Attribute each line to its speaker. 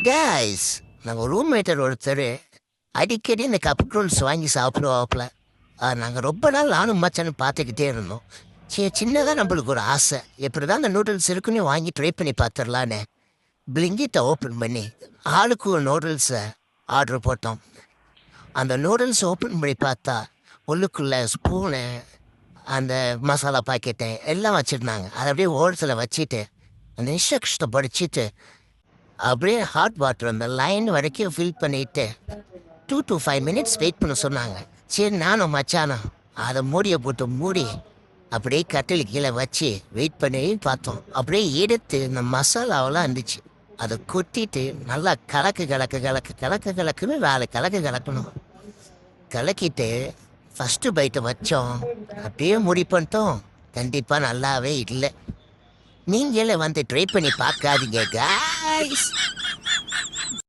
Speaker 1: Guys, நாங்கள் ரூம்மேட்டர் ஒருத்தர் அடிக்கடி இந்த கப் நூடுல்ஸ் வாங்கி சாப்பிடுவாப்புல. நாங்கள் ரொம்ப நாள் நானும் மச்சான்னு பார்த்துக்கிட்டே இருந்தோம். சின்னதாக நம்மளுக்கு ஒரு ஆசை, எப்படி தான் அந்த நூடுல்ஸ் இருக்குன்னு வாங்கி ட்ரை பண்ணி பார்த்துடலான்னு பிளிங்கிட்ட ஓப்பன் பண்ணி ஆளுக்கு ஒரு நூடுல்ஸை ஆர்டர் போட்டோம். அந்த நூடுல்ஸ் ஓப்பன் பண்ணி பார்த்தா உள்ளுக்குள்ளே ஸ்பூனு, அந்த மசாலா பாக்கெட்டு எல்லாம் வச்சுருந்தாங்க. அதை அப்படியே ஓரத்தில் வச்சுட்டு அந்த இன்ஸ்ட்ரக்ஷனை படிச்சுட்டு அப்படியே ஹாட் வாட்டர் அந்த லைன் வரைக்கும் ஃபில் பண்ணிட்டு 2 to 5 minutes வெயிட் பண்ண சொன்னாங்க. சரி, நானும் மச்சானும் அதை மூடியை போட்டு மூடி அப்படியே கட்டில் கீழே வச்சு வெயிட் பண்ணி பார்த்தோம். அப்படியே எடுத்து இந்த மசாலாவெல்லாம் இருந்துச்சு, அதை கொட்டிட்டு நல்லா கலக்கு கலக்கு கலக்கு கலக்கு கலக்குன்னு 4 கலக்கு கலக்கணும். கலக்கிட்டு ஃபஸ்ட்டு பைட்டை வச்சோம், அப்படியே முடி பண்ணிட்டோம். கண்டிப்பாக நல்லாவே இல்லை. நீங்களே வந்து ட்ரை பண்ணி பார்க்காதீங்க guys.